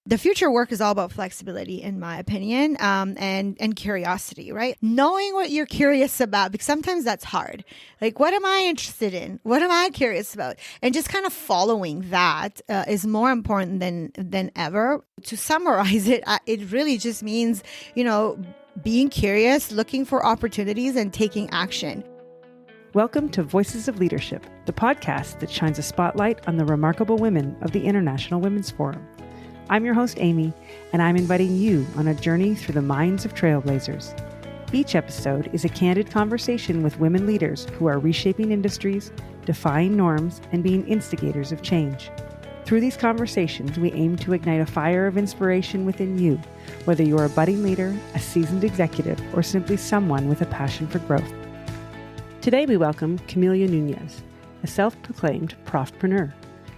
The future work is all about flexibility, in my opinion, and curiosity, right? Knowing what you're curious about, because sometimes that's hard. Like, what am I interested in? What am I curious about? And just kind of following that is more important than ever. To summarize it, it really just means, being curious, looking for opportunities, and taking action. Welcome to Voices of Leadership, the podcast that shines a spotlight on the remarkable women of the International Women's Forum. I'm your host, Amy, and I'm inviting you on a journey through the minds of trailblazers. Each episode is a candid conversation with women leaders who are reshaping industries, defying norms, and being instigators of change. Through these conversations, we aim to ignite a fire of inspiration within you, whether you're a budding leader, a seasoned executive, or simply someone with a passion for growth. Today we welcome Camelia Nunez, a self-proclaimed profpreneur,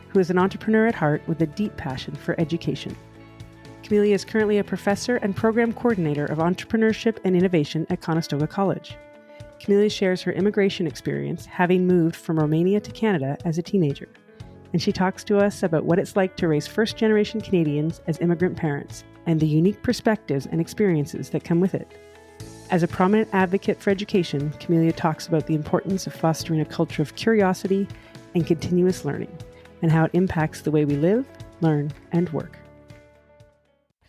who is an entrepreneur at heart with a deep passion for education. Camelia is currently a professor and program coordinator of entrepreneurship and innovation at Conestoga College. Camelia shares her immigration experience, having moved from Romania to Canada as a teenager. And she talks to us about what it's like to raise first-generation Canadians as immigrant parents and the unique perspectives and experiences that come with it. As a prominent advocate for education, Camelia talks about the importance of fostering a culture of curiosity and continuous learning, and how it impacts the way we live, learn, and work.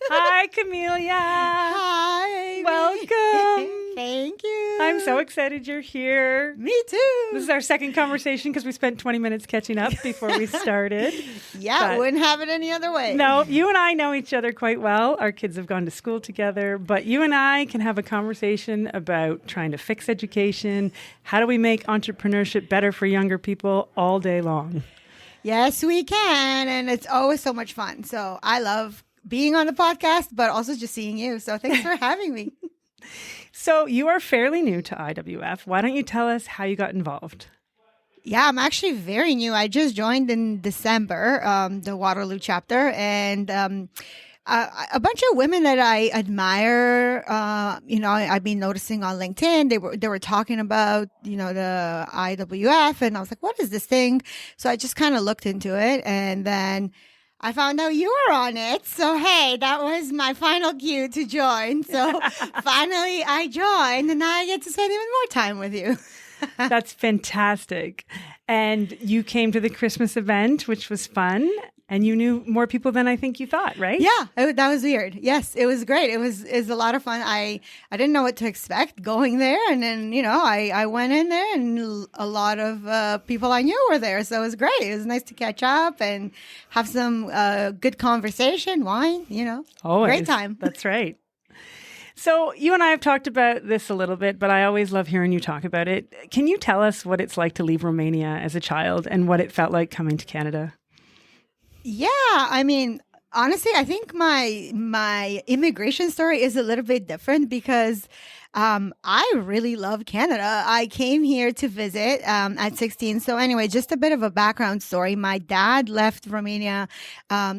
Hi, Camelia. Hi. Welcome. Thank you. I'm so excited you're here. Me too. This is our second conversation because we spent 20 minutes catching up before we started. Yeah, wouldn't have it any other way. No, you and I know each other quite well. Our kids have gone to school together, but you and I can have a conversation about trying to fix education. How do we make entrepreneurship better for younger people all day long? Yes, we can. And it's always so much fun. So I love being on the podcast, but also just seeing you. So thanks for having me. So you are fairly new to IWF. Why don't you tell us how you got involved? Yeah, I'm actually very new. I just joined in December, the Waterloo chapter, and a bunch of women that I admire, I've been noticing on LinkedIn, they were talking about, the IWF, and I was like, what is this thing? So I just kind of looked into it, and then I found out you were on it. So, hey, that was my final cue to join. So finally I joined, and now I get to spend even more time with you. That's fantastic. And you came to the Christmas event, which was fun. And you knew more people than I think you thought, right? Yeah, that was weird. Yes, it was great. It was a lot of fun. I didn't know what to expect going there. And then, I went in there and a lot of people I knew were there. So it was great. It was nice to catch up and have some good conversation, wine, Always. Great time. That's right. So you and I have talked about this a little bit, but I always love hearing you talk about it. Can you tell us what it's like to leave Romania as a child and what it felt like coming to Canada? Yeah, I mean, honestly, I think my immigration story is a little bit different because I really love Canada. I came here to visit at 16. So anyway, just a bit of a background story. My dad left Romania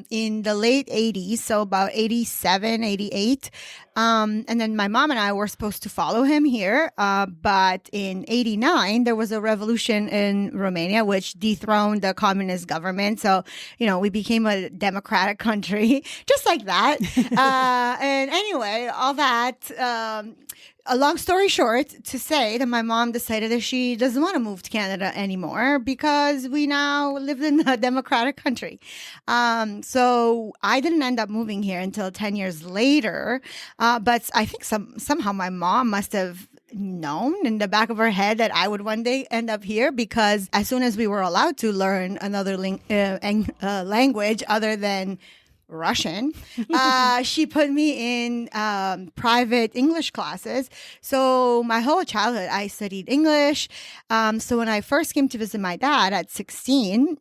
in the late 80s, so about 87, 88. And then my mom and I were supposed to follow him here. But in 89, there was a revolution in Romania, which dethroned the communist government. So, we became a democratic country, just like that. And anyway, all that, a long story short, to say that my mom decided that she doesn't want to move to Canada anymore because we now live in a democratic country. So I didn't end up moving here until 10 years later. But I think somehow my mom must have known in the back of her head that I would one day end up here, because as soon as we were allowed to learn another language other than Russian, she put me in private English classes. So my whole childhood, I studied English. So when I first came to visit my dad at 16,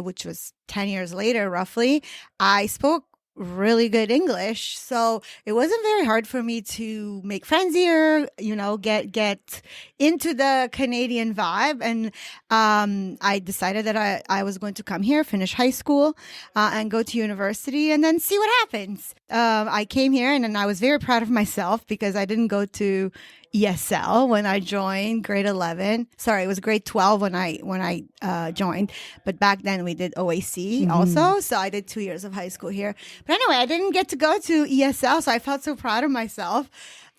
which was 10 years later, roughly, I spoke really good English. So it wasn't very hard for me to make friends here, get into the Canadian vibe. And I decided that I was going to come here, finish high school, and go to university and then see what happens. I came here and I was very proud of myself because I didn't go to ESL when I joined grade 11. Sorry, it was grade 12 when I joined. But back then we did OAC also. So I did 2 years of high school here. But anyway, I didn't get to go to ESL. So I felt so proud of myself.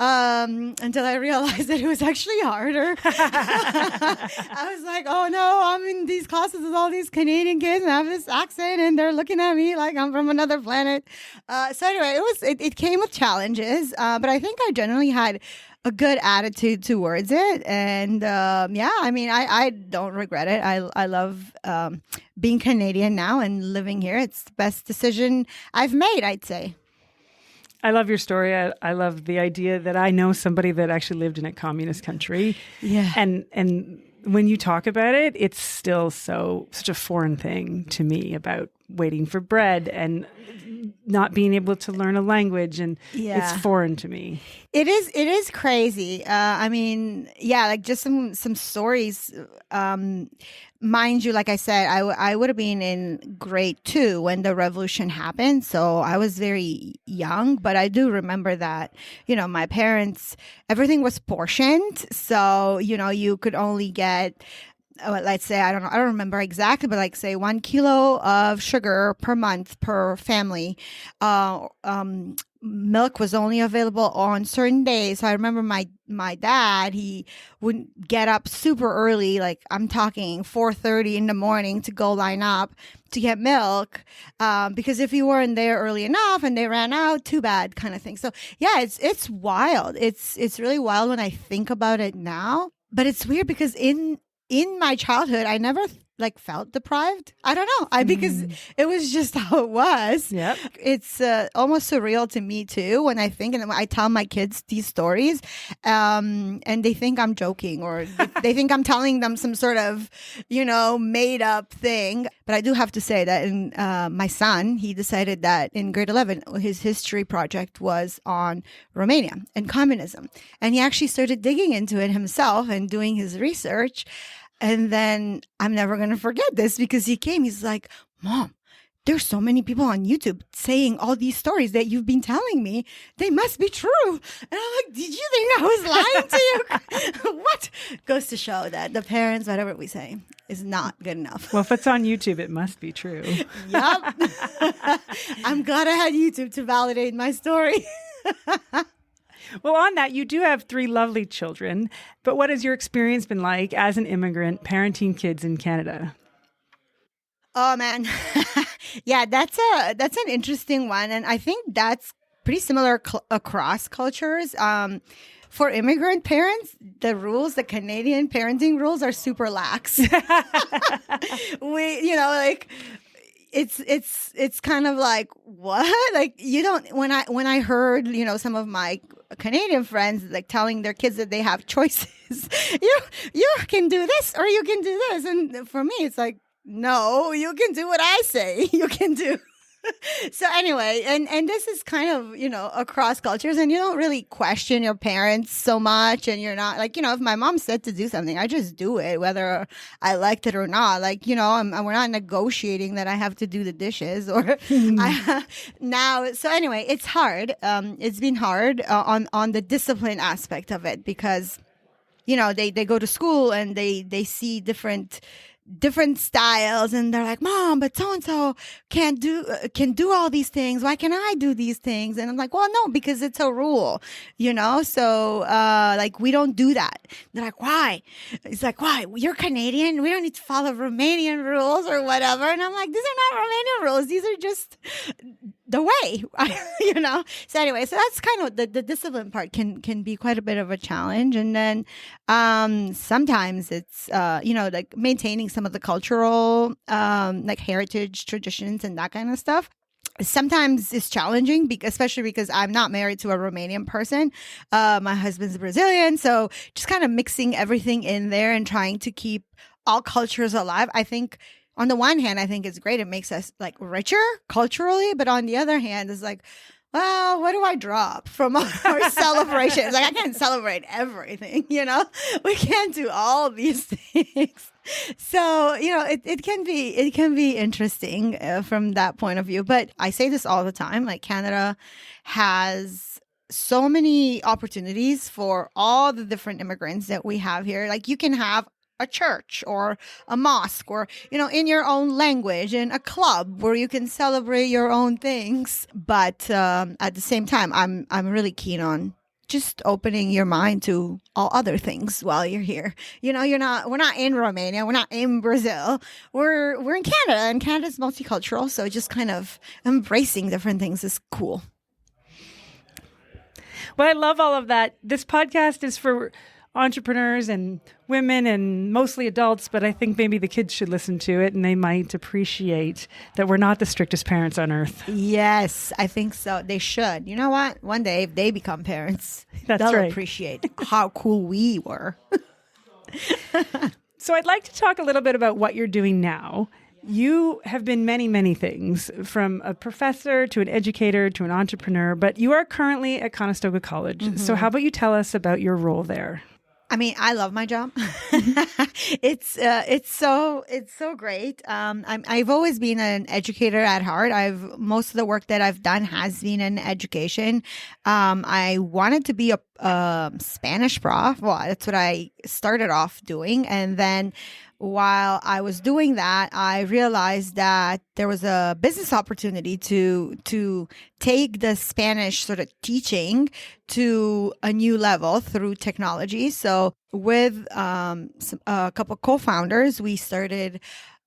Until I realized that it was actually harder. I was like, oh no, I'm in these classes with all these Canadian kids and I have this accent and they're looking at me like I'm from another planet. So anyway, it came with challenges, but I think I generally had a good attitude towards it. And I don't regret it. I love being Canadian now and living here. It's the best decision I've made, I'd say. I love your story. I love the idea that I know somebody that actually lived in a communist country. Yeah. And when you talk about it, it's still such a foreign thing to me about waiting for bread and not being able to learn a language. And it's foreign to me. It is crazy. Like just some stories. Mind you, like I said, I would have been in grade 2 when the revolution happened. So I was very young, but I do remember that, my parents, everything was portioned. So, you could only get, let's say, I don't remember exactly, but like say 1 kilo of sugar per month per family. Milk was only available on certain days. So I remember my dad, he would get up super early, like I'm talking 4:30 in the morning to go line up to get milk, because if you weren't there early enough and they ran out, too bad kind of thing. So yeah, it's wild. It's really wild when I think about it now. But it's weird because in my childhood, I never felt deprived. I don't know. Because it was just how it was. Yep. It's almost surreal to me too when I think, and I tell my kids these stories, and they think I'm joking or they think I'm telling them some sort of, made up thing. But I do have to say that in my son, he decided that in grade 11, his history project was on Romania and communism. And he actually started digging into it himself and doing his research. And then I'm never going to forget this because he's like, Mom, there's so many people on YouTube saying all these stories that you've been telling me. They must be true. And I'm like, did you think I was lying to you? What? Goes to show that the parents, whatever we say, is not good enough. Well, if it's on YouTube, it must be true. Yep. I'm glad I had YouTube to validate my story. Well, on that, you do have 3 lovely children, but what has your experience been like as an immigrant parenting kids in Canada? Oh, man. Yeah, that's an interesting one. And I think that's pretty similar across cultures. For immigrant parents, the Canadian parenting rules are super lax. It's kind of like, what? Like, you don't, when I heard, some of my Canadian friends telling their kids that they have choices, you can do this or you can do this. And for me, it's like, no, you can do what I say you can do. So anyway, and this is kind of, across cultures, and you don't really question your parents so much. And you're not if my mom said to do something, I just do it, whether I liked it or not. We're not negotiating that I have to do the dishes or now. So anyway, it's hard. It's been hard on the discipline aspect of it because, they go to school and they see different styles and they're like, Mom, but so-and-so can do all these things. Why can't I do these things? And I'm like, well, no, because it's a rule, so we don't do that. They're like, why? It's like, why? You're Canadian. We don't need to follow Romanian rules or whatever. And I'm like, these are not Romanian rules. These are just the way, So anyway, so that's kind of the discipline part can be quite a bit of a challenge. And then sometimes it's, maintaining some of the cultural, heritage traditions and that kind of stuff. Sometimes it's challenging, especially because I'm not married to a Romanian person. My husband's Brazilian. So just kind of mixing everything in there and trying to keep all cultures alive. I think on the one hand, I think it's great. It makes us richer culturally. But on the other hand, it's like, well, what do I drop from our celebrations? I can't celebrate everything, we can't do all these things. So, it can be interesting from that point of view. But I say this all the time, Canada has so many opportunities for all the different immigrants that we have here. Like you can have a church or a mosque or, in your own language, and a club where you can celebrate your own things. But at the same time, I'm really keen on just opening your mind to all other things while you're here. We're not in Romania, we're not in Brazil, we're in Canada, and Canada's multicultural. So just kind of embracing different things is cool. Well, I love all of that. This podcast is for entrepreneurs and women and mostly adults, but I think maybe the kids should listen to it and they might appreciate that we're not the strictest parents on earth. Yes, I think so. They should. You know what? One day if they become parents, they'll appreciate how cool we were. So I'd like to talk a little bit about what you're doing now. You have been many, many things, from a professor to an educator to an entrepreneur, but you are currently at Conestoga College. Mm-hmm. So how about you tell us about your role there? I mean, I love my job. It's so great. I've always been an educator at heart. Most of the work that I've done has been in education. I wanted to be a Spanish prof. Well, that's what I started off doing, and then while I was doing that, I realized that there was a business opportunity to take the Spanish sort of teaching to a new level through technology. So with a couple of co-founders, we started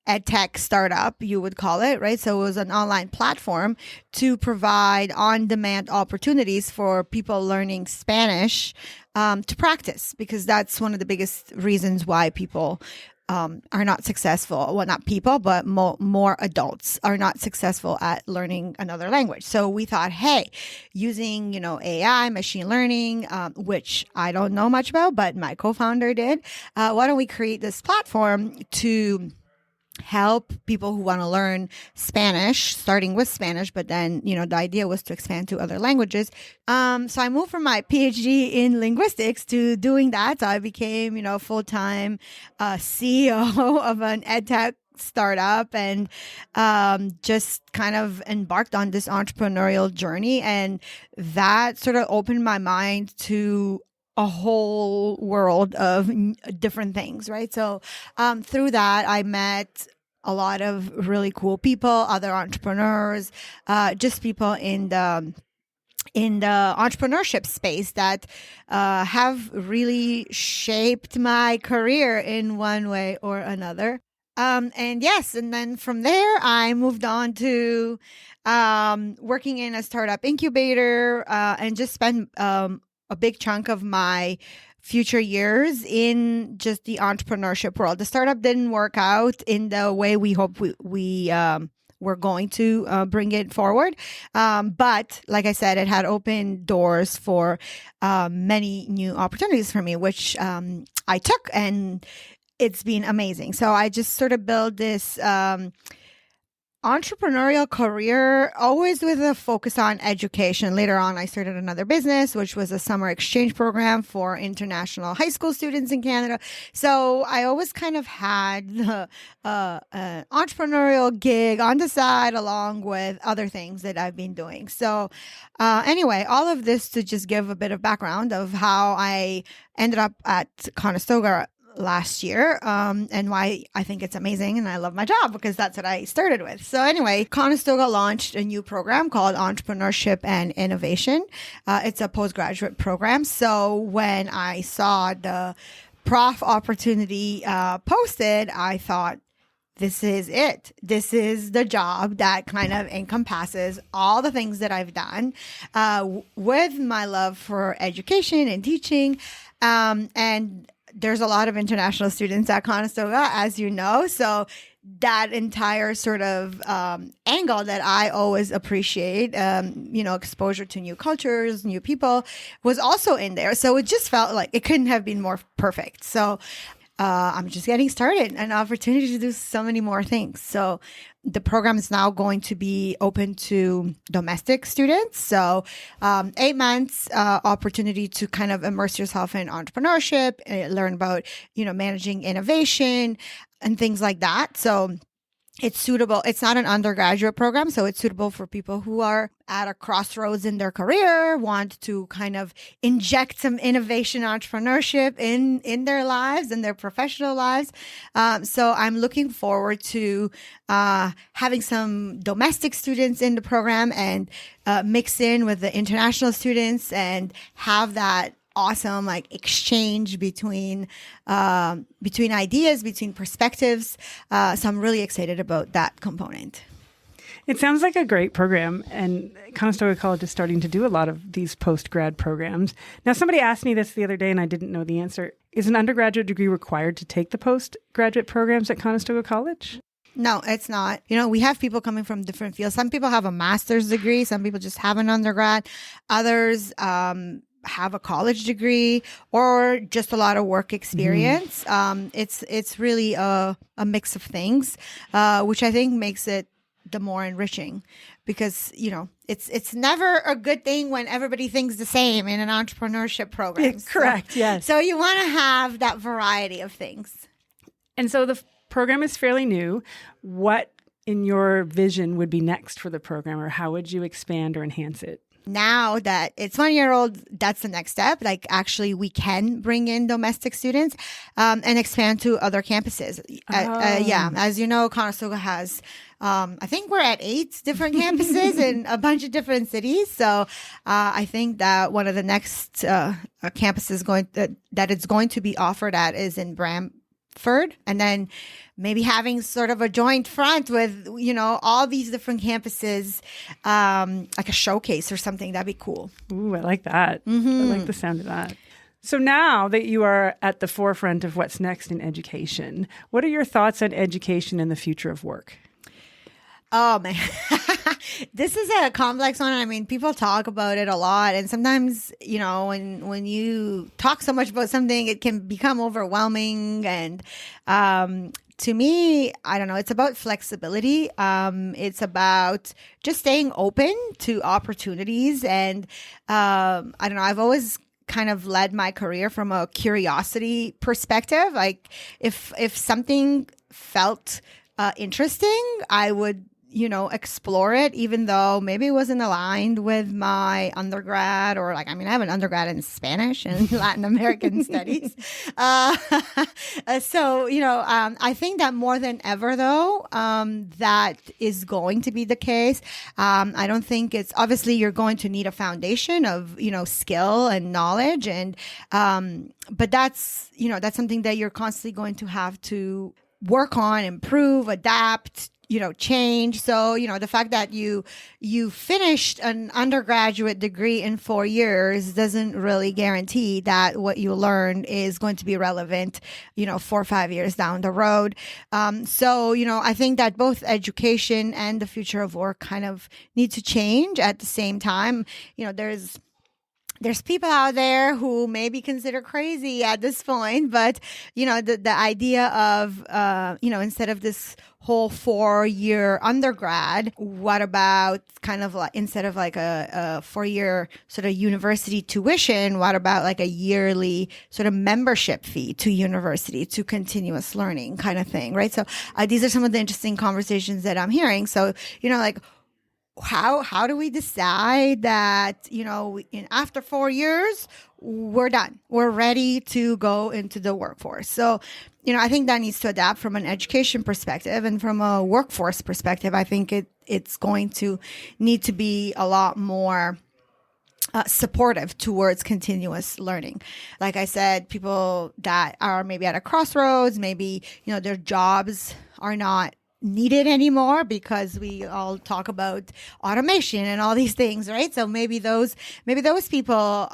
EdTech startup, you would call it, right? So it was an online platform to provide on-demand opportunities for people learning Spanish to practice, because that's one of the biggest reasons why people are not successful. Well, not people, but more adults are not successful at learning another language. So we thought, hey, using, AI, machine learning, which I don't know much about, but my co-founder did, why don't we create this platform to help people who want to learn Spanish, starting with Spanish, but then, the idea was to expand to other languages. So I moved from my PhD in linguistics to doing that. So I became, full-time CEO of an EdTech startup, and just kind of embarked on this entrepreneurial journey. And that sort of opened my mind to a whole world of different things, right? So through that, I met a lot of really cool people, other entrepreneurs, just people in the entrepreneurship space that have really shaped my career in one way or another. And then from there, I moved on to working in a startup incubator, and just spent a big chunk of my future years in just the entrepreneurship world. The startup didn't work out in the way we hoped we were going to bring it forward. But like I said, it had opened doors for many new opportunities for me, which I took, and it's been amazing. So I just sort of built this entrepreneurial career, always with a focus on education. Later on, I started another business, which was a summer exchange program for international high school students in Canada. So I always kind of had an entrepreneurial gig on the side, along with other things that I've been doing. So anyway, all of this to just give a bit of background of how I ended up at Conestoga last year, and why I think it's amazing and I love my job, because that's what I started with. So anyway, Conestoga launched a new program called Entrepreneurship and Innovation. It's a postgraduate program. So when I saw the prof opportunity posted, I thought, this is it. This is the job that kind of encompasses all the things that I've done with my love for education and teaching. And there's a lot of international students at Conestoga, as you know. So that entire sort of angle that I always appreciate, exposure to new cultures, new people, was also in there. So it just felt like it couldn't have been more perfect. So I'm just getting started, an opportunity to do so many more things. So the program is now going to be open to domestic students. So 8 months opportunity to kind of immerse yourself in entrepreneurship, learn about, managing innovation and things like that. So It's suitable. It's not an undergraduate program, so it's suitable for people who are at a crossroads in their career, want to kind of inject some innovation entrepreneurship in their lives and their professional lives. So I'm looking forward to having some domestic students in the program and mix in with the international students and have that awesome like exchange between ideas, between perspectives. So I'm really excited about that component. It sounds like a great program, and Conestoga College is starting to do a lot of these post-grad programs. Now, somebody asked me this the other day, and I didn't know the answer. Is an undergraduate degree required to take the postgraduate programs at Conestoga College? No, it's not. We have people coming from different fields. Some people have a master's degree. Some people just have an undergrad. Others have a college degree or just a lot of work experience. It's really a mix of things, which I think makes it the more enriching, because it's never a good thing when everybody thinks the same in an entrepreneurship program. Correct. Yes. So you want to have that variety of things. And so the program is fairly new. What in your vision would be next for the program, or how would you expand or enhance it? Now that it's 1 year old, that's the next step. Like actually we can bring in domestic students and expand to other campuses. Yeah. As you know, Conestoga has, I think we're at 8 different campuses in a bunch of different cities. So I think that one of the next campuses that it's going to be offered at is in Brantford, and then maybe having sort of a joint front with, all these different campuses, like a showcase or something. That'd be cool. Ooh, I like that. Mm-hmm. I like the sound of that. So now that you are at the forefront of what's next in education, what are your thoughts on education and the future of work? Oh, man. This is a complex one. I mean, people talk about it a lot. And sometimes, when you talk so much about something, it can become overwhelming. And to me, I don't know, it's about flexibility. It's about just staying open to opportunities. And I don't know, I've always kind of led my career from a curiosity perspective. Like if something felt interesting, I would explore it, even though maybe it wasn't aligned with my undergrad, or I have an undergrad in Spanish and Latin American studies. So, I think that more than ever, though, that is going to be the case. I don't think it's obviously you're going to need a foundation of, skill and knowledge. And, but that's something that you're constantly going to have to work on, improve, adapt, change. So, the fact that you finished an undergraduate degree in 4 years doesn't really guarantee that what you learned is going to be relevant, 4 or 5 years down the road. So, I think that both education and the future of work kind of need to change at the same time. There's people out there who may be considered crazy at this point, but, the idea of, instead of this whole 4-year undergrad, what about kind of like, instead of like a 4-year sort of university tuition, what about like a yearly sort of membership fee to university, to continuous learning kind of thing, right? So these are some of the interesting conversations that I'm hearing. So, how do we decide that, after 4 years, we're done, we're ready to go into the workforce? So, I think that needs to adapt from an education perspective, and from a workforce perspective, I think it's going to need to be a lot more supportive towards continuous learning. Like I said, people that are maybe at a crossroads, maybe, their jobs are not needed anymore because we all talk about automation and all these things, right? So maybe those people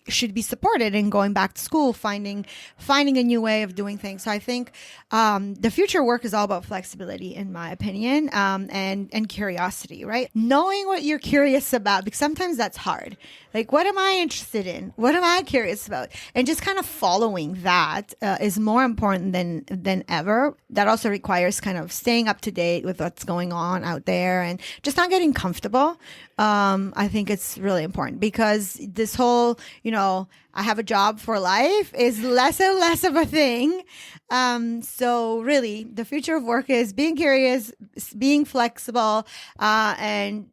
should be supported in going back to school, finding a new way of doing things. So I think the future work is all about flexibility, in my opinion, and curiosity, right? Knowing what you're curious about, because sometimes that's hard. Like, what am I interested in? What am I curious about? And just kind of following that is more important than ever. That also requires kind of staying up to date with what's going on out there, and just not getting comfortable I think it's really important because this whole, I have a job for life is less and less of a thing. So really, the future of work is being curious, being flexible, and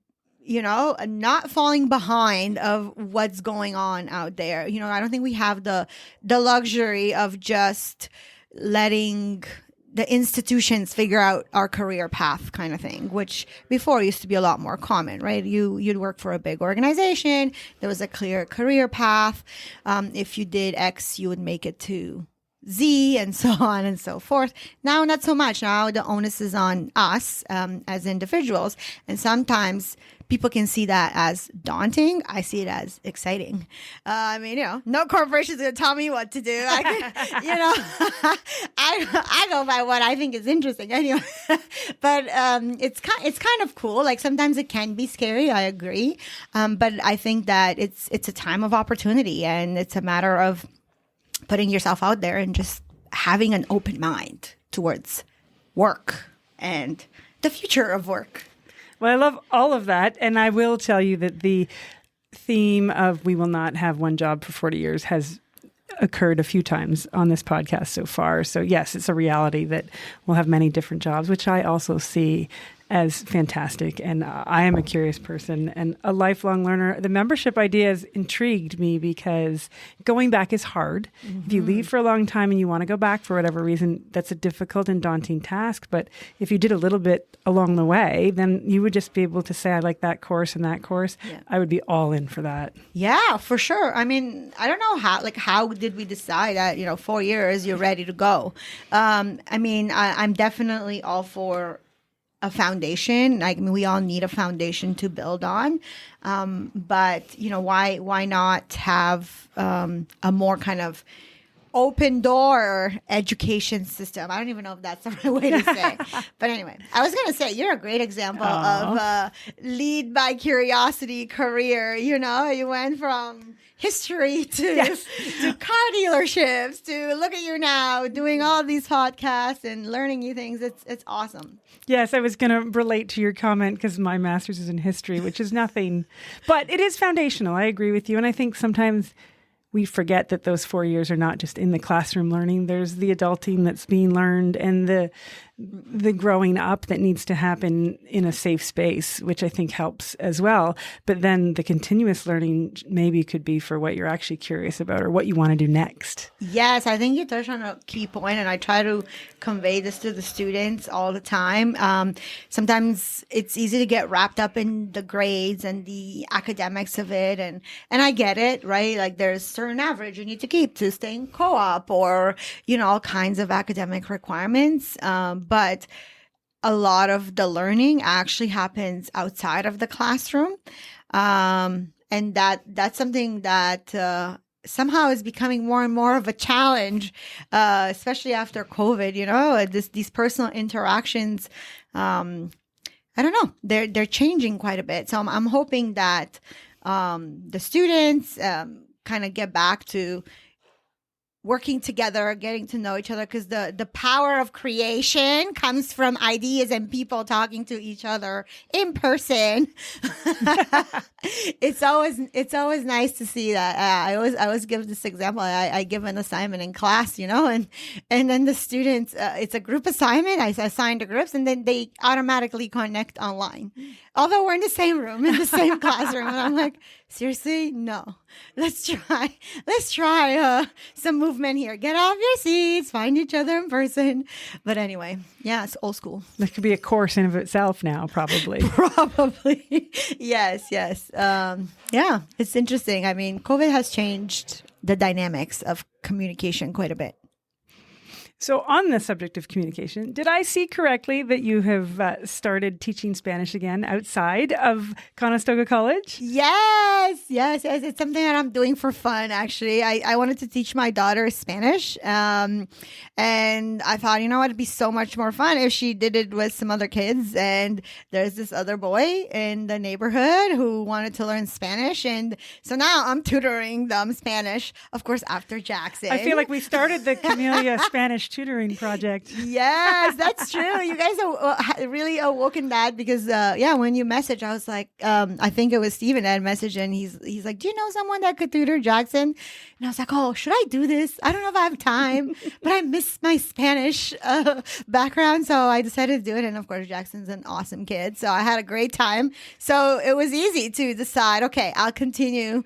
not falling behind of what's going on out there. I don't think we have the luxury of just letting the institutions figure out our career path kind of thing, which before used to be a lot more common, right? You'd work for a big organization. There was a clear career path. If you did X, you would make it to Z and so on and so forth. Now, not so much. Now the onus is on us as individuals. And sometimes people can see that as daunting. I see it as exciting. No corporation is going to tell me what to do. I go by what I think is interesting anyway. But it's kind of cool. Like sometimes it can be scary. I agree. But I think that it's a time of opportunity, and it's a matter of putting yourself out there and just having an open mind towards work and the future of work. Well, I love all of that. And I will tell you that the theme of we will not have one job for 40 years has occurred a few times on this podcast so far. So yes, it's a reality that we'll have many different jobs, which I also see as fantastic. And I am a curious person and a lifelong learner. The membership idea has intrigued me because going back is hard. Mm-hmm. If you leave for a long time and you want to go back for whatever reason, that's a difficult and daunting task. But if you did a little bit along the way, then you would just be able to say, I like that course and that course. Yeah. I would be all in for that. Yeah, for sure. I mean, I don't know how did we decide that, 4 years, you're ready to go. I'm definitely all for a foundation. We all need a foundation to build on. But why not have a more kind of open door education system? I don't even know if that's the right way to say. But anyway, I was going to say, you're a great example of lead by curiosity career. You went from history to car dealerships to look at you now doing all these podcasts and learning new things. It's awesome. Yes, I was going to relate to your comment because my master's is in history, which is nothing, but it is foundational. I agree with you. And I think sometimes we forget that those 4 years are not just in the classroom learning. There's the adulting that's being learned and the growing up that needs to happen in a safe space, which I think helps as well. But then the continuous learning maybe could be for what you're actually curious about or what you want to do next. Yes, I think you touched on a key point, and I try to convey this to the students all the time. Sometimes it's easy to get wrapped up in the grades and the academics of it, and I get it, right? Like there's certain average you need to keep to stay in co-op or, all kinds of academic requirements. But a lot of the learning actually happens outside of the classroom. And that's something that somehow is becoming more and more of a challenge, especially after COVID, these personal interactions. I don't know, they're changing quite a bit. So I'm hoping that the students kind of get back to working together, getting to know each other, because the power of creation comes from ideas and people talking to each other in person. It's always nice to see that. I always give this example. I give an assignment in class, and then the students, it's a group assignment. I assign to groups, and then they automatically connect online, although we're in the same room, in the same classroom. And I'm like, seriously, no. Let's try some movement here. Get off your seats, find each other in person. But anyway, yeah, it's old school. That could be a course in of itself now, probably. Probably. Yes. Yeah, it's interesting. I mean, COVID has changed the dynamics of communication quite a bit. So on the subject of communication, did I see correctly that you have started teaching Spanish again outside of Conestoga College? Yes. It's something that I'm doing for fun, actually. I wanted to teach my daughter Spanish. And I thought, it'd be so much more fun if she did it with some other kids. And there's this other boy in the neighborhood who wanted to learn Spanish. And so now I'm tutoring them Spanish, of course, after Jackson. I feel like we started the Camelia Spanish tutoring project. Yes, that's true. You guys are really awoken that because, when you messaged, I was like, I think it was Steven that messaged, and he's like, do you know someone that could tutor Jackson? And I was like, oh, should I do this? I don't know if I have time, but I miss my Spanish background. So I decided to do it. And of course, Jackson's an awesome kid. So I had a great time. So it was easy to decide, okay, I'll continue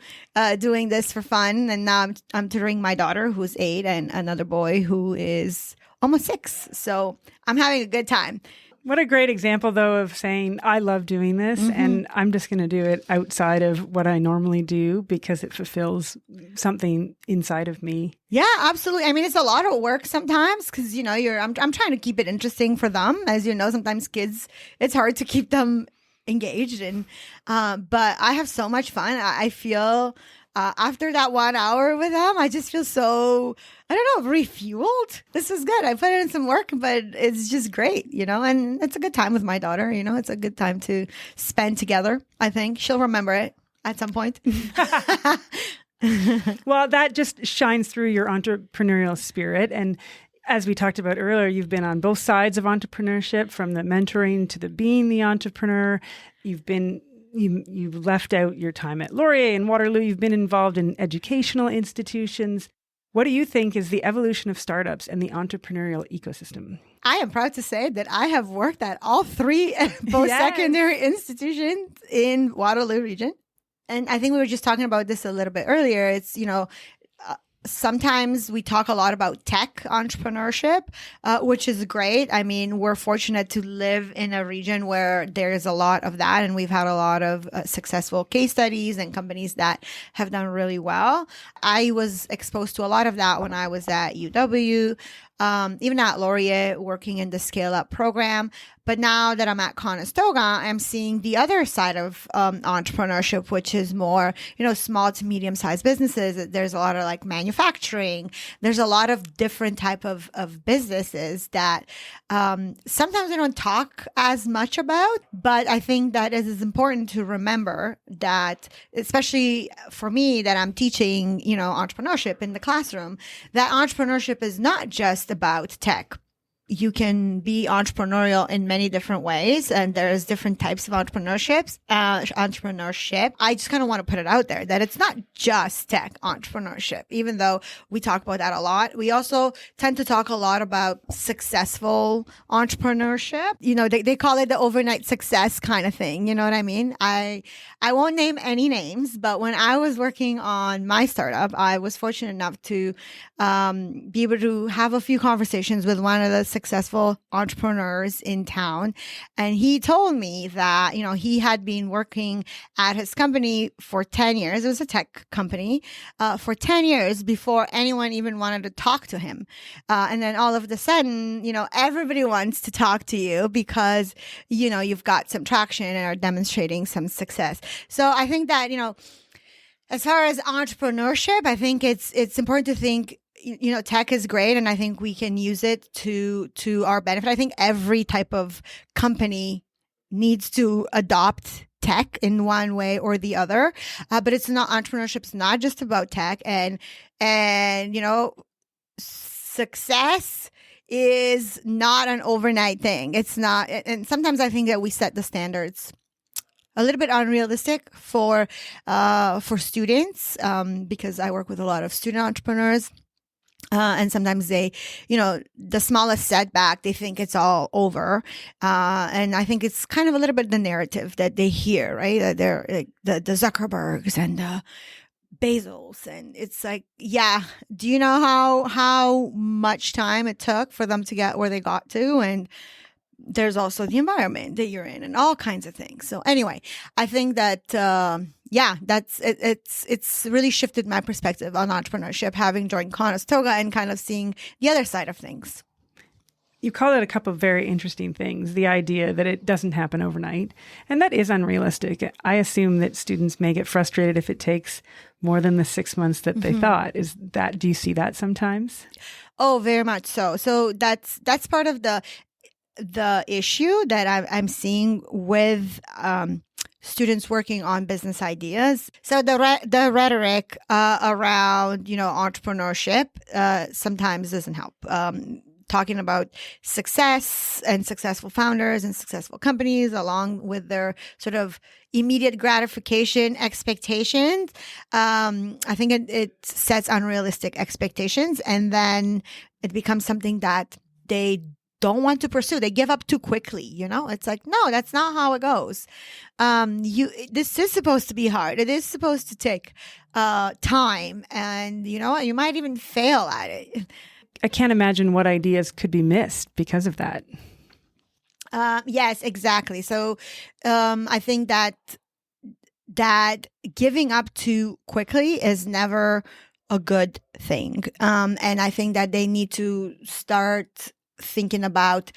doing this for fun. And now I'm tutoring my daughter who's 8 and another boy who is almost 6. So I'm having a good time. What a great example, though, of saying, I love doing this and I'm just going to do it outside of what I normally do because it fulfills something inside of me. Yeah, absolutely. I mean, it's a lot of work sometimes because, I'm trying to keep it interesting for them. As you know, sometimes kids, it's hard to keep them engaged. But I have so much fun. I feel after that 1 hour with them, I just feel so, I don't know, refueled. This is good. I put in some work, but it's just great, and it's a good time with my daughter. It's a good time to spend together. I think she'll remember it at some point. Well, that just shines through your entrepreneurial spirit. And as we talked about earlier, you've been on both sides of entrepreneurship, from the mentoring to the being the entrepreneur. You left out your time at Laurier and Waterloo. You've been involved in educational institutions. What do you think is the evolution of startups and the entrepreneurial ecosystem? I am proud to say that I have worked at all 3 post-secondary institutions in Waterloo region. And I think we were just talking about this a little bit earlier. It's, sometimes we talk a lot about tech entrepreneurship, which is great. I mean, we're fortunate to live in a region where there's a lot of that. And we've had a lot of successful case studies and companies that have done really well. I was exposed to a lot of that when I was at UW, even at Laurier, working in the Scale Up program. But now that I'm at Conestoga, I'm seeing the other side of entrepreneurship, which is more, small to medium-sized businesses. There's a lot of like manufacturing. There's a lot of different type of businesses that sometimes we don't talk as much about. But I think that it is important to remember that, especially for me, that I'm teaching, entrepreneurship in the classroom, that entrepreneurship is not just about tech. You can be entrepreneurial in many different ways, and there's different types of entrepreneurship. I just kind of want to put it out there that it's not just tech entrepreneurship, even though we talk about that a lot. We also tend to talk a lot about successful entrepreneurship. They call it the overnight success kind of thing. You know what I mean? I won't name any names, but when I was working on my startup, I was fortunate enough to be able to have a few conversations with one of the successful entrepreneurs in town. And he told me that, he had been working at his company for 10 years. It was a tech company for 10 years before anyone even wanted to talk to him. And then all of a sudden, everybody wants to talk to you because, you've got some traction and are demonstrating some success. So I think that, as far as entrepreneurship, I think it's important to think, tech is great, and I think we can use it to our benefit. I think every type of company needs to adopt tech in one way or the other. But it's not, entrepreneurship's not just about tech, and success is not an overnight thing. It's not, and sometimes I think that we set the standards a little bit unrealistic for students, because I work with a lot of student entrepreneurs. And sometimes they, the smallest setback, they think it's all over. And I think it's kind of a little bit the narrative that they hear, right? That they're like the Zuckerbergs and the Bezos. And it's like, yeah, do you know how much time it took for them to get where they got to? And there's also the environment that you're in and all kinds of things. So anyway, I think that, that's it's really shifted my perspective on entrepreneurship, having joined Conestoga and kind of seeing the other side of things. You call it a couple of very interesting things. The idea that it doesn't happen overnight, and that is unrealistic. I assume that students may get frustrated if it takes more than the 6 months that they thought. Do you see that sometimes? Oh, very much so. So that's part of the issue that I'm seeing with students working on business ideas. So the rhetoric around entrepreneurship sometimes doesn't help. talking about success and successful founders and successful companies, along with their sort of immediate gratification expectations. I think it sets unrealistic expectations, and then it becomes something that they don't want to pursue. They give up too quickly. It's like, no, that's not how it goes. This is supposed to be hard. It is supposed to take time, and you might even fail at it. I can't imagine what ideas could be missed because of that. Yes, exactly. So I think that giving up too quickly is never a good thing. And I think that they need to start thinking about,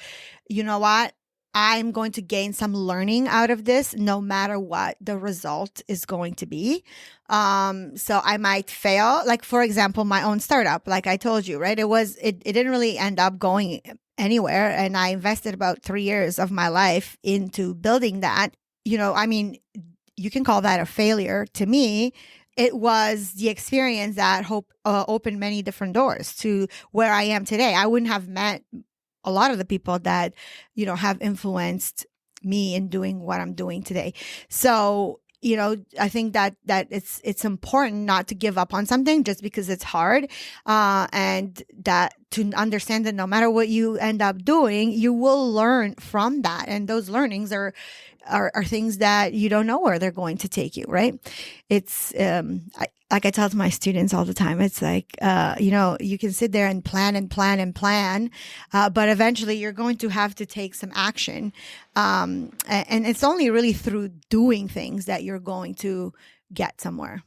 you know what? I'm going to gain some learning out of this, no matter what the result is going to be. So I might fail. Like, for example, my own startup, like I told you, right? It didn't really end up going anywhere. And I invested about 3 years of my life into building that. I mean, you can call that a failure. To me, it was the experience that opened many different doors to where I am today. I wouldn't have met a lot of the people that, have influenced me in doing what I'm doing today. So, I think that it's important not to give up on something just because it's hard, and that to understand that no matter what you end up doing, you will learn from that. And those learnings are things that you don't know where they're going to take you, right? It's like I tell to my students all the time, it's like, you can sit there and plan and plan and plan, but eventually you're going to have to take some action. And it's only really through doing things that you're going to get somewhere.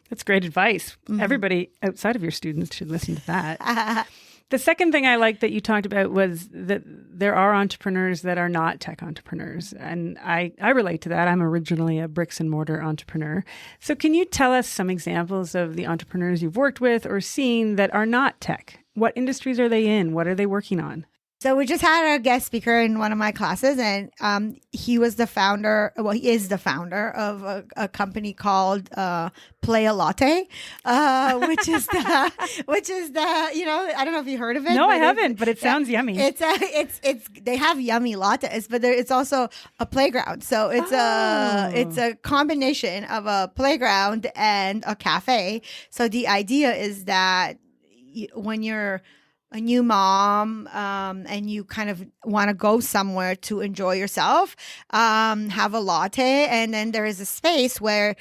That's great advice. Mm-hmm. Everybody outside of your students should listen to that. The second thing I liked that you talked about was that there are entrepreneurs that are not tech entrepreneurs. And I relate to that. I'm originally a bricks and mortar entrepreneur. So can you tell us some examples of the entrepreneurs you've worked with or seen that are not tech? What industries are they in? What are they working on? So we just had a guest speaker in one of my classes, and he is the founder of a company called Play a Latte, which is the I don't know if you heard of it. No, I haven't, but it sounds yummy. It's they have yummy lattes, but it's also a playground. So it's a combination of a playground and a cafe. So the idea is that when you're a new mom, and you kind of want to go somewhere to enjoy yourself, have a latte, and then there is a space where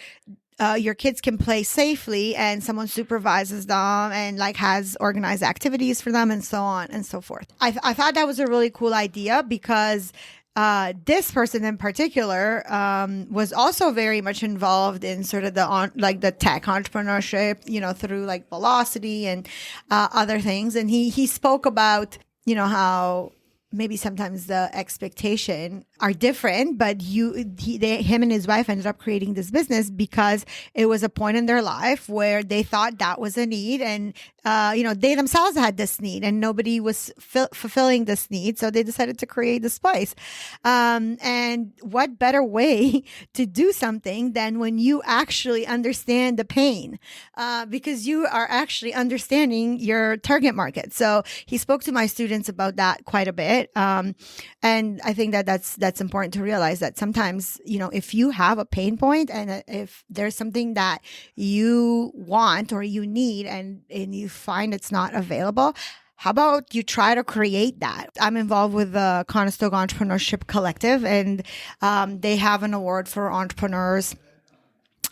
your kids can play safely, and someone supervises them and has organized activities for them, and so on and so forth. I thought that was a really cool idea because this person in particular was also very much involved in sort of the tech entrepreneurship, through Velocity and other things. And he spoke about, how maybe sometimes the expectation are different, but him and his wife ended up creating this business because it was a point in their life where they thought that was a need, and they themselves had this need, and nobody was fulfilling this need, so they decided to create this place. And what better way to do something than when you actually understand the pain, because you are actually understanding your target market. So he spoke to my students about that quite a bit, and I think that's important to realize that sometimes, if you have a pain point and if there's something that you want or you need and you find it's not available, how about you try to create that? I'm involved with the Conestoga Entrepreneurship Collective, and they have an award for entrepreneurs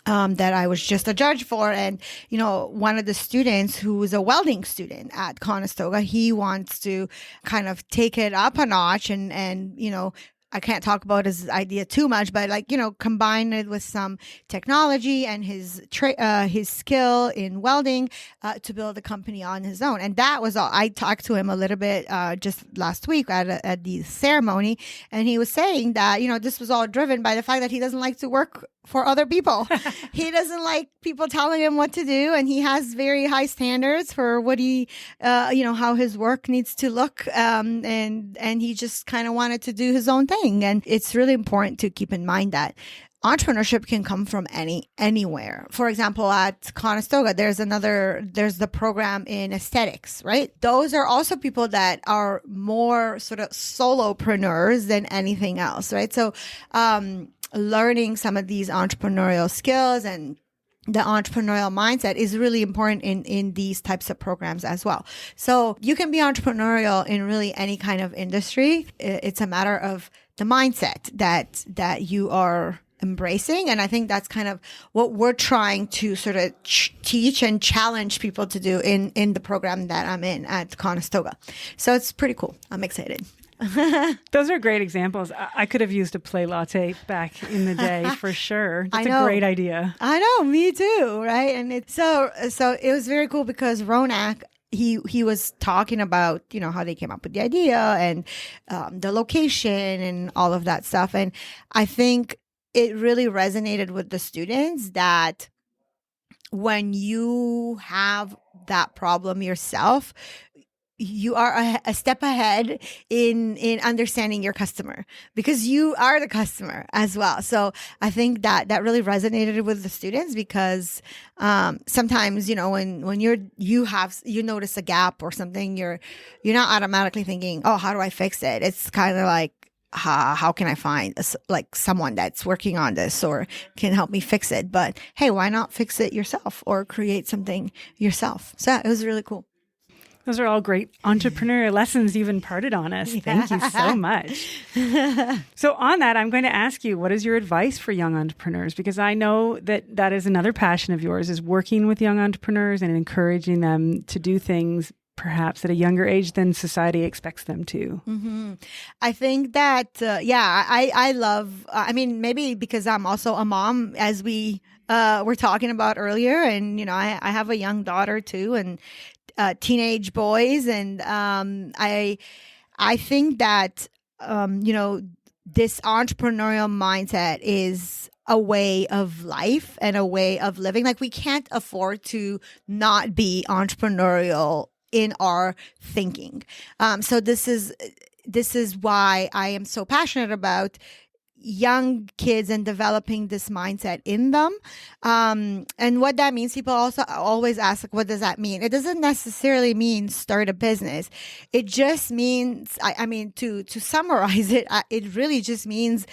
that I was just a judge for. And, one of the students who was a welding student at Conestoga, he wants to kind of take it up a notch and I can't talk about his idea too much, but combine it with some technology and his skill in welding to build a company on his own. And that was all. I talked to him a little bit just last week at the ceremony, and he was saying that this was all driven by the fact that he doesn't like to work for other people. He doesn't like people telling him what to do, and he has very high standards for what he, how his work needs to look, and he just kind of wanted to do his own thing. And it's really important to keep in mind that entrepreneurship can come from anywhere. For example, at Conestoga, there's the program in aesthetics, right? Those are also people that are more sort of solopreneurs than anything else, right? So, learning some of these entrepreneurial skills and the entrepreneurial mindset is really important in these types of programs as well. So you can be entrepreneurial in really any kind of industry. It's a matter of the mindset that you are embracing. And I think that's kind of what we're trying to sort of teach and challenge people to do in the program that I'm in at Conestoga. So it's pretty cool. I'm excited. Those are great examples. I could have used a play latte back in the day for sure. That's a great idea. I know, me too, right? And it's so it was very cool because Ronak, he was talking about, how they came up with the idea and the location and all of that stuff. And I think it really resonated with the students that when you have that problem yourself, you are a step ahead in understanding your customer because you are the customer as well. So I think that really resonated with the students because sometimes, when you notice a gap or something, you're not automatically thinking, oh, how do I fix it? It's kind of like, how can I find someone that's working on this or can help me fix it? But hey, why not fix it yourself or create something yourself? So it was really cool. Those are all great entrepreneurial lessons you've imparted on us. Thank you so much. So on that, I'm going to ask you, what is your advice for young entrepreneurs? Because I know that is another passion of yours, is working with young entrepreneurs and encouraging them to do things perhaps at a younger age than society expects them to. Mm-hmm. I think that, I love, maybe because I'm also a mom, as we were talking about earlier, and, I have a young daughter too, and teenage boys. And I think that, this entrepreneurial mindset is a way of life and a way of living. Like, we can't afford to not be entrepreneurial in our thinking. So this is why I am so passionate about young kids and developing this mindset in them. And what that means, people also always ask, what does that mean? It doesn't necessarily mean start a business. It just means, to summarize it, it really just means,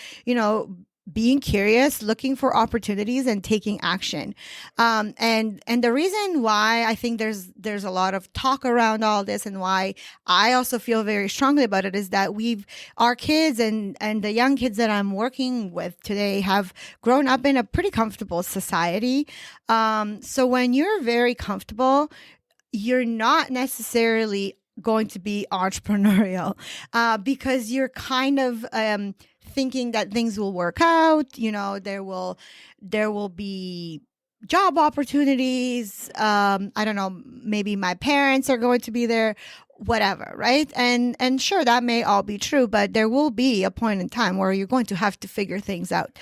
being curious, looking for opportunities and taking action. And the reason why I think there's a lot of talk around all this and why I also feel very strongly about it is that our kids and the young kids that I'm working with today have grown up in a pretty comfortable society. So when you're very comfortable, you're not necessarily going to be entrepreneurial because you're kind of thinking that things will work out. There will be job opportunities. I don't know, maybe my parents are going to be there, whatever, right? And sure, that may all be true, but there will be a point in time where you're going to have to figure things out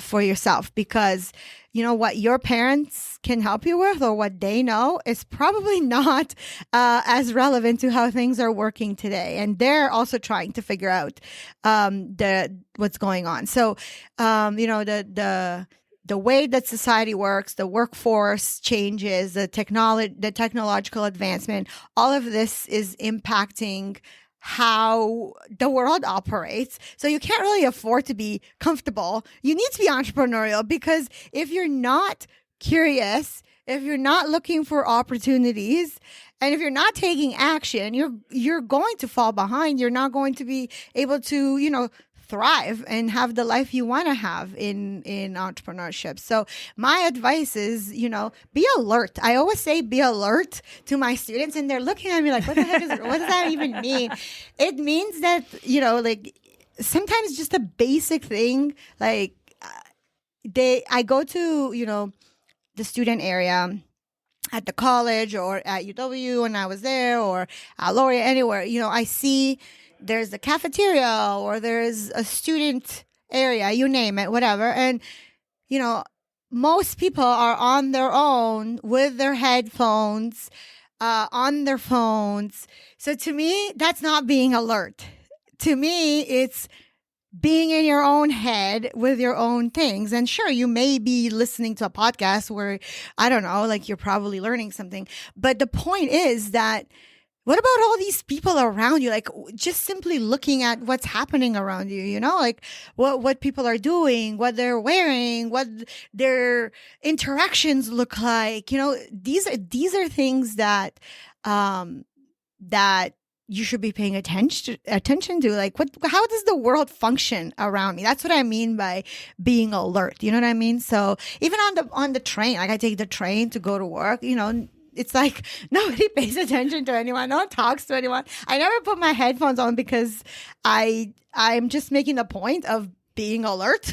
for yourself, because what your parents can help you with or what they know is probably not as relevant to how things are working today. And they're also trying to figure out what's going on. So, the way that society works, the workforce changes, the technological advancement, all of this is impacting how the world operates. So you can't really afford to be comfortable. You need to be entrepreneurial, because if you're not curious, if you're not looking for opportunities, and if you're not taking action, you're going to fall behind. You're not going to be able to, thrive and have the life you want to have in entrepreneurship. So my advice is, be alert. I always say be alert to my students, and they're looking at me like, what does that even mean? It means that, sometimes just a basic thing, I go to, the student area at the college or at UW when I was there, or at Laurier, anywhere, I see there's a cafeteria or there's a student area, you name it, whatever. And, most people are on their own with their headphones, on their phones. So to me, that's not being alert. To me, it's being in your own head with your own things. And sure, you may be listening to a podcast where, I don't know, like you're probably learning something. But the point is that what about all these people around you? Like just simply looking at what's happening around you, you know, like what people are doing, what they're wearing, what their interactions look like. You know, these are things that that you should be paying attention to. Like how does the world function around me? That's what I mean by being alert. You know what I mean? So even on the train, like I take the train to go to work, you know, it's like nobody pays attention to anyone. No one talks to anyone. I never put my headphones on because I'm just making the point of being alert,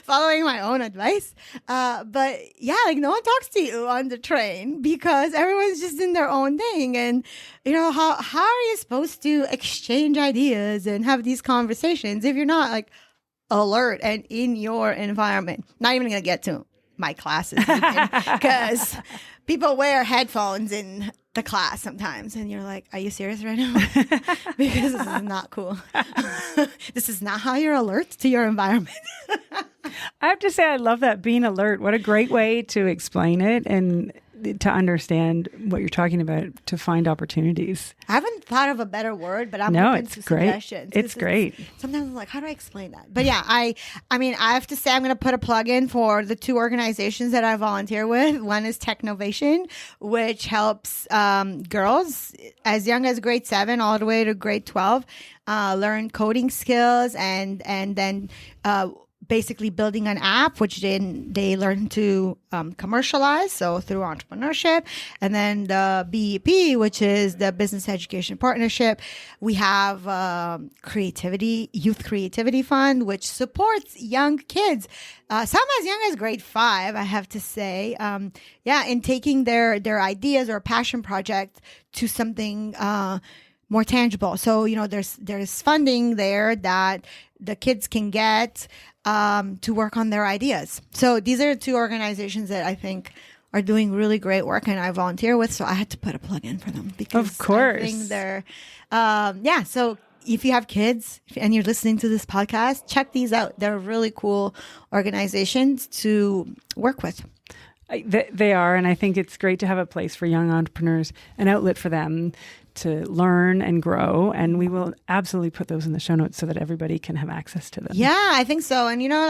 following my own advice. But yeah, like no one talks to you on the train because everyone's just in their own thing. And you know, how are you supposed to exchange ideas and have these conversations if you're not like alert and in your environment? Not even gonna get to my classes because people wear headphones in the class sometimes and you're like, are you serious right now? Because this is not cool. This is not how you're alert to your environment. I have to say, I love that, being alert. What a great way to explain it and to understand what you're talking about, to find opportunities. I haven't thought of a better word, but I'm open to suggestions. It's great. Sometimes I'm like, how do I explain that? But yeah, I mean, I have to say I'm going to put a plug in for the two organizations that I volunteer with. One is Technovation, which helps girls as young as grade 7 all the way to grade 12 learn coding skills and then basically building an app, which then they learn to commercialize, so through entrepreneurship. And then the BEP, which is the Business Education Partnership. We have Youth Creativity Fund, which supports young kids, some as young as grade 5, I have to say, in taking their ideas or passion project to something more tangible. So, you know, there's funding there that the kids can get to work on their ideas. So these are two organizations that I think are doing really great work and I volunteer with. So I had to put a plug in for them because of course. I think they're, so if you have kids and you're listening to this podcast, check these out. They're really cool organizations to work with. They are. And I think it's great to have a place for young entrepreneurs, an outlet for them to learn and grow. And we will absolutely put those in the show notes so that everybody can have access to them. Yeah, I think so. And, you know,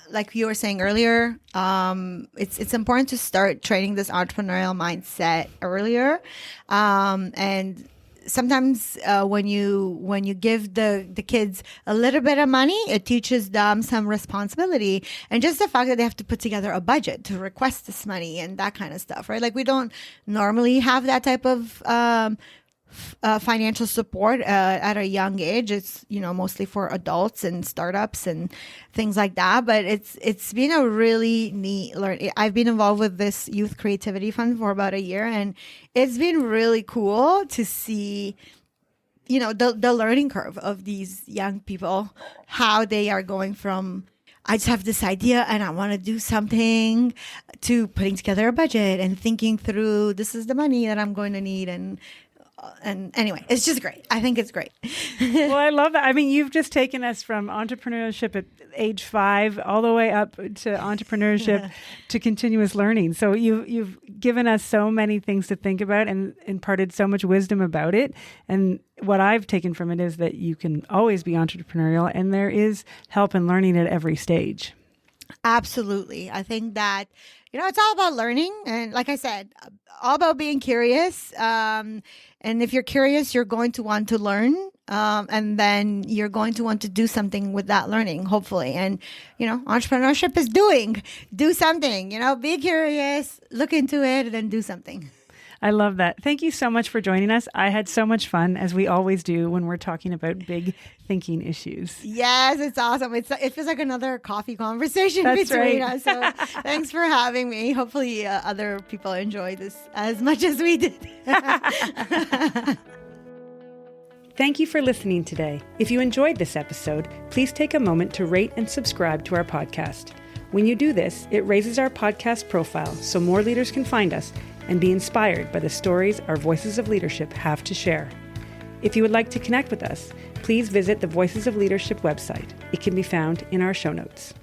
like you were saying earlier, it's important to start training this entrepreneurial mindset earlier. And sometimes when you give the kids a little bit of money, it teaches them some responsibility, and just the fact that they have to put together a budget to request this money and that kind of stuff, right? Like we don't normally have that type of financial support at a young age. It's, you know, mostly for adults and startups and things like that. But it's been a really neat learning. I've been involved with this Youth Creativity Fund for about a year, and it's been really cool to see, you know, the learning curve of these young people, how they are going from, I just have this idea and I want to do something, to putting together a budget and thinking through, this is the money that I'm going to need. And anyway, it's just great. I think it's great. Well, I love that. I mean, you've just taken us from entrepreneurship at age 5 all the way up to entrepreneurship to continuous learning. So you've given us so many things to think about and imparted so much wisdom about it. And what I've taken from it is that you can always be entrepreneurial, and there is help in learning at every stage. Absolutely. I think that, you know, it's all about learning. And like I said, all about being curious. And if you're curious, you're going to want to learn. And then you're going to want to do something with that learning, hopefully. And, you know, entrepreneurship is do something, you know, be curious, look into it, and then do something. I love that. Thank you so much for joining us. I had so much fun, as we always do when we're talking about big thinking issues. Yes, it's awesome. It feels like another coffee conversation between us. So thanks for having me. Hopefully other people enjoy this as much as we did. Thank you for listening today. If you enjoyed this episode, please take a moment to rate and subscribe to our podcast. When you do this, it raises our podcast profile so more leaders can find us and be inspired by the stories our Voices of Leadership have to share. If you would like to connect with us, please visit the Voices of Leadership website. It can be found in our show notes.